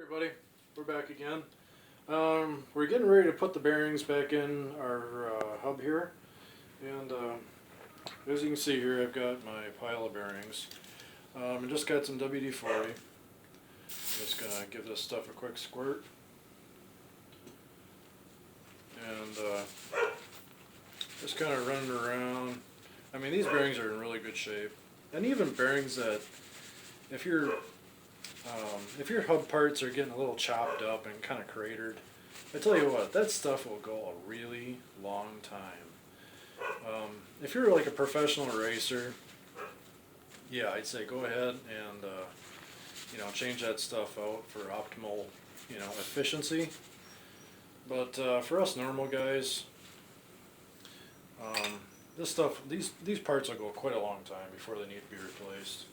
Everybody, we're back again. We're getting ready to put the bearings back in our hub here, and as you can see here, I've got my pile of bearings. I just got some WD-40. I'm just gonna give this stuff a quick squirt, and just kind of running around. I mean, these bearings are in really good shape, and even bearings that if your hub parts are getting a little chopped up and kind of cratered, I tell you what, that stuff will go a really long time. If you're like a professional racer, yeah, I'd say go ahead and change that stuff out for optimal efficiency. But for us normal guys, these parts will go quite a long time before they need to be replaced.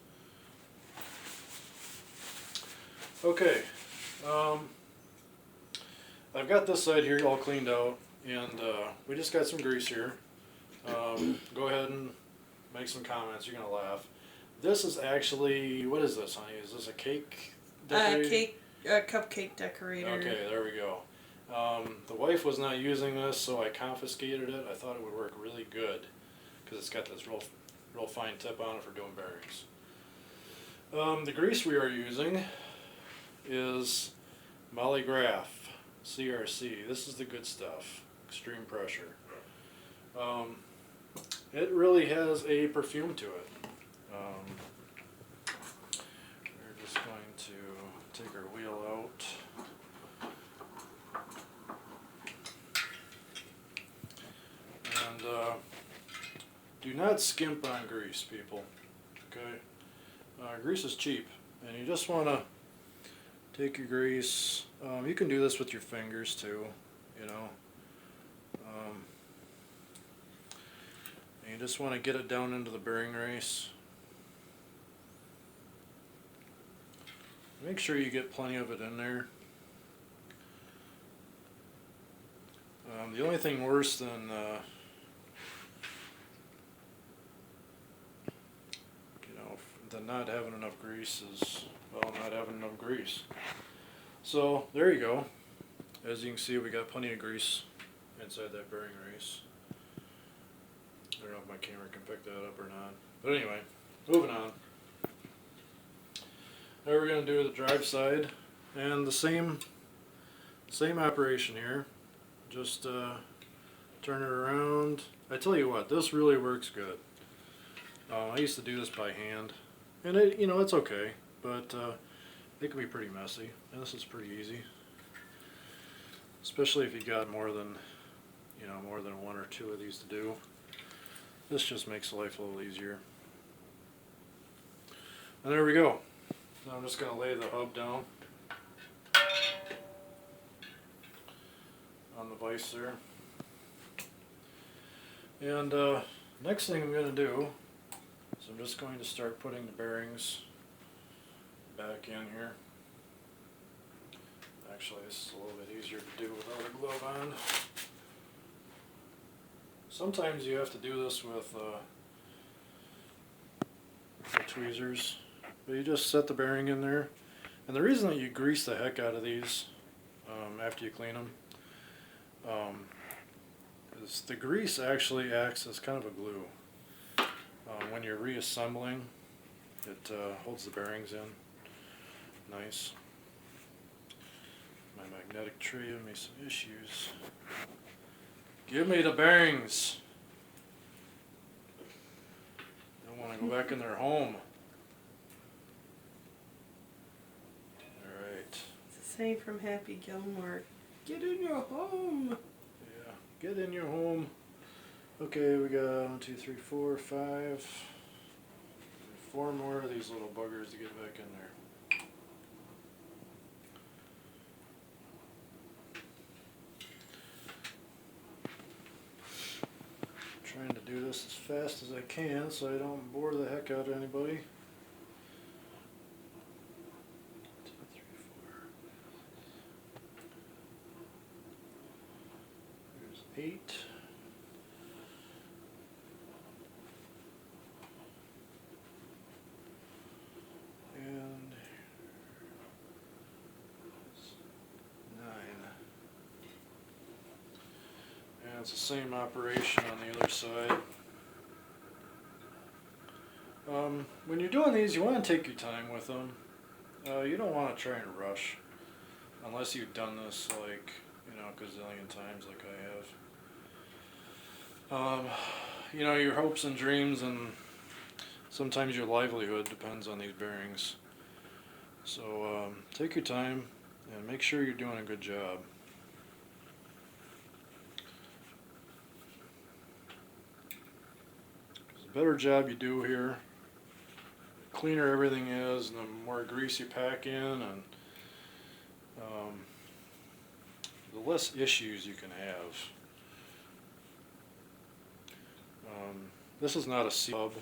Okay, I've got this side here all cleaned out, and we just got some grease here. Go ahead and make some comments. You're gonna laugh. This is actually, what is this, honey? Is this a cake decorator? Cupcake decorator. Okay, there we go. The wife was not using this, so I confiscated it. I thought it would work really good because it's got this real fine tip on it for doing bearings. The grease we are using is Mollygraph CRC. This is the good stuff. Extreme pressure. It really has a perfume to it. We're just going to take our wheel out. And do not skimp on grease, people. Okay? Grease is cheap, and you just want to take your grease. You can do this with your fingers too, and you just want to get it down into the bearing race. Make sure you get plenty of it in there. The only thing worse than not having enough grease is, well, not having enough grease. So there you go. As you can see, we got plenty of grease inside that bearing race. I don't know if my camera can pick that up or not. But anyway, moving on. Now we're going to do the drive side, and the same operation here. Just turn it around. I tell you what, this really works good. I used to do this by hand, and it's okay, but it can be pretty messy, and this is pretty easy, especially if you got more than one or two of these to do. This just makes life a little easier. And there we go. Now I'm just going to lay the hub down on the vise there. And next thing I'm going to do is I'm just going to start putting the bearings back in here. Actually, this is a little bit easier to do without a glove on. Sometimes you have to do this with the tweezers, but you just set the bearing in there. And the reason that you grease the heck out of these after you clean them is the grease actually acts as kind of a glue. When you're reassembling, it holds the bearings in nice. My magnetic tree giving me some issues. Give me the bearings. Don't want to go back in their home. Alright. It's the same from Happy Gilmore. Get in your home. Yeah, get in your home. Okay, we got 1, 2, 3, 4, 5. 4 more of these little buggers to get back in there. Trying to do this as fast as I can so I don't bore the heck out of anybody. 2, 3, 4. There's 8. And And it's the same operation on the other side. When you're doing these, you want to take your time with them. You don't want to try and rush, unless you've done this like, a gazillion times like I have. Your hopes and dreams and sometimes your livelihood depends on these bearings. So take your time and make sure you're doing a good job. The better job you do here, the cleaner everything is, and the more grease you pack in, and the less issues you can have. This is not a sealed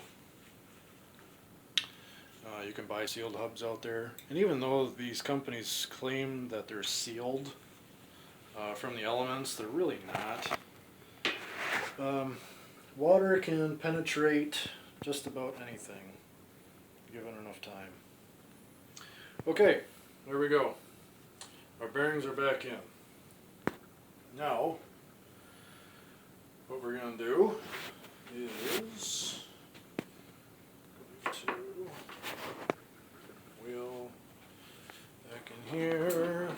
hub. You can buy sealed hubs out there, and even though these companies claim that they're sealed from the elements, they're really not. Water can penetrate just about anything, given enough time. Okay, there we go. Our bearings are back in. Now, what we're going to do is go to wheel back in here.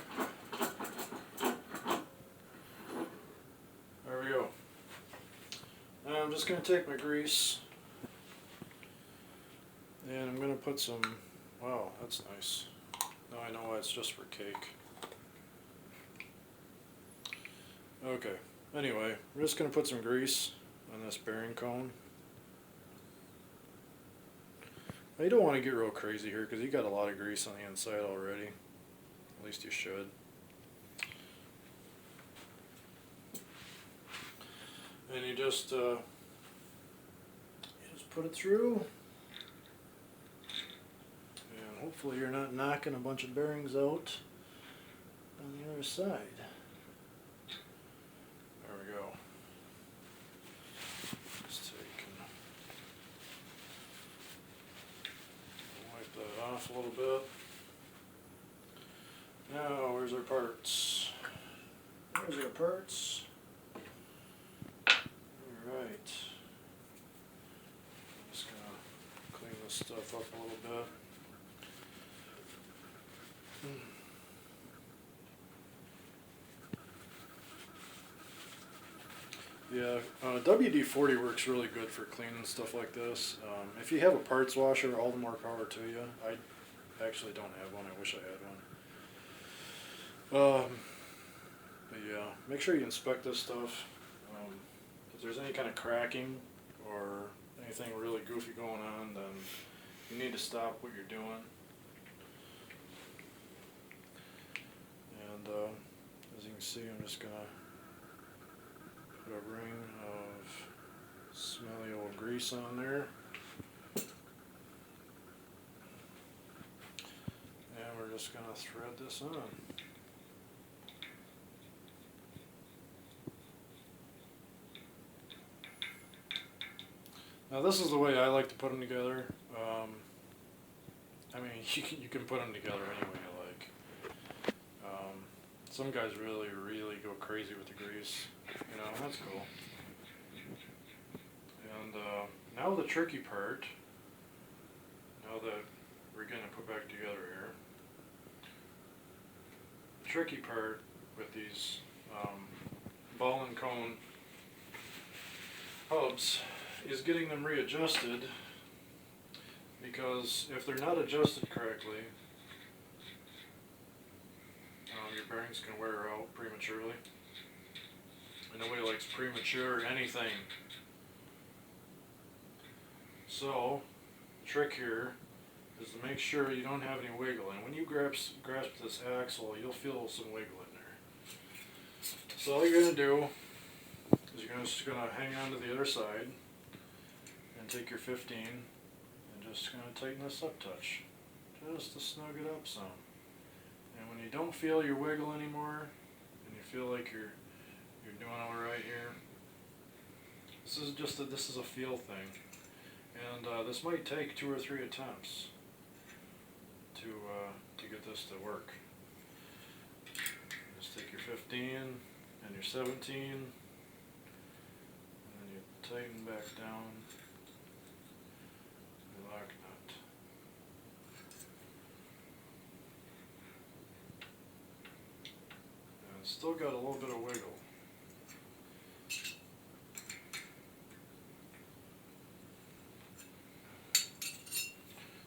There we go. Now I'm just going to take my grease and I'm going to put some, wow, that's nice. Now I know why it's just for cake. Okay, anyway, we're just going to put some grease on this bearing cone. Now you don't want to get real crazy here because you got a lot of grease on the inside already. At least you should. And you just put it through, and hopefully you're not knocking a bunch of bearings out on the other side. There we go. Just take and wipe that off a little bit. Now, where's our parts? There's our parts. Alright. Just gonna clean this stuff up a little bit. Yeah, WD-40 works really good for cleaning stuff like this. If you have a parts washer, all the more power to you. I actually don't have one. I wish I had one. But yeah, make sure you inspect this stuff. If there's any kind of cracking or anything really goofy going on, then you need to stop what you're doing. And as you can see, I'm just gonna put a ring of smelly old grease on there. And we're just gonna thread this on. Now this is the way I like to put them together. I mean, you can put them together any way you like. Some guys really go crazy with the grease. That's cool. And now the tricky part, now that we're going to put back together here, the tricky part with these ball and cone hubs is getting them readjusted, because if they're not adjusted correctly, your bearings can wear out prematurely. And nobody likes premature anything. So, the trick here is to make sure you don't have any wiggle. And when you grasp this axle, you'll feel some wiggle in there. So all you're going to do is you're just going to hang on to the other side and take your 15 and just going to tighten this up a touch, just to snug it up some. And when you don't feel your wiggle anymore, and you feel like you're doing all right here, this is a feel thing, and this might take 2 or 3 attempts to get this to work. Just take your 15 and your 17, tighten back down the lock nut. And it's still got a little bit of wiggle.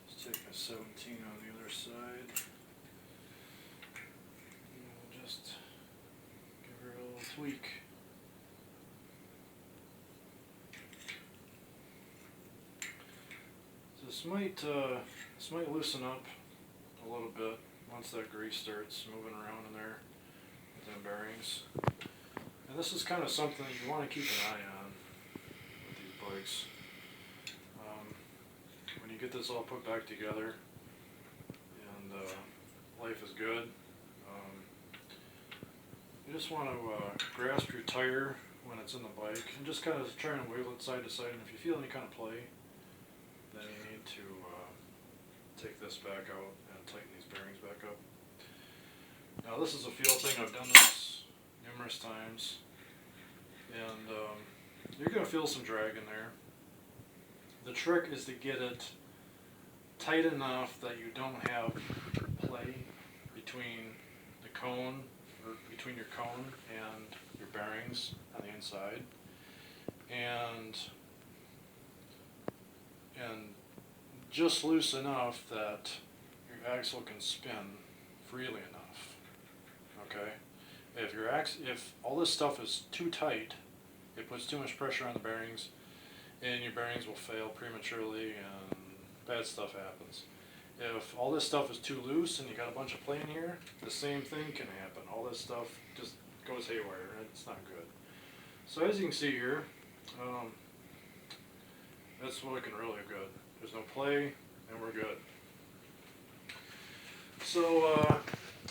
Let's take a 17 on the other side. And we'll just give her a little tweak. This might loosen up a little bit once that grease starts moving around in there with them bearings. And this is kind of something you want to keep an eye on with these bikes. When you get this all put back together and life is good, you just want to grasp your tire when it's in the bike and just kind of try and wiggle it side to side. And if you feel any kind of play, then you need to take this back out and tighten these bearings back up. Now this is a feel thing, I've done this numerous times, and you're going to feel some drag in there. The trick is to get it tight enough that you don't have play between the cone, or between your cone and your bearings on the inside, and just loose enough that your axle can spin freely enough. Okay? If all this stuff is too tight, it puts too much pressure on the bearings, and your bearings will fail prematurely, and bad stuff happens. If all this stuff is too loose and you got a bunch of play in here, the same thing can happen. All this stuff just goes haywire, and it's not good. So as you can see here, that's looking really good. There's no play, and we're good. So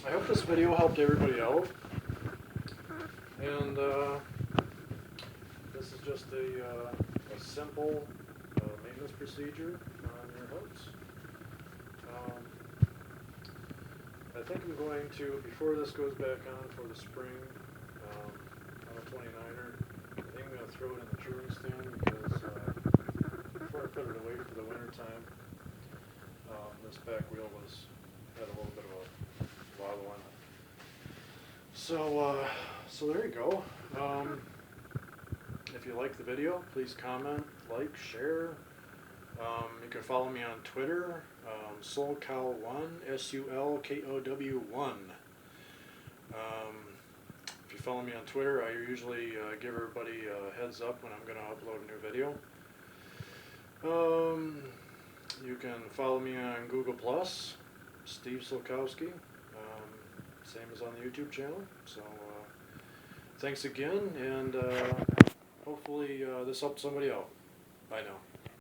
I hope this video helped everybody out. And this is just a simple maintenance procedure on your hose. I think I'm going to, before this goes back on for the spring, on a 29er, I think I'm going to throw it in the touring stand because before I put it away for the winter time, this back wheel had a little bit of a wobble on it. So there you go. If you like the video, please comment, like, share. You can follow me on Twitter, Sulkow1, SULKOW1. If you follow me on Twitter, I usually give everybody a heads up when I'm going to upload a new video. You can follow me on Google+, Steve Sulkowski, same as on the YouTube channel. So thanks again, and hopefully this helped somebody out. Bye now.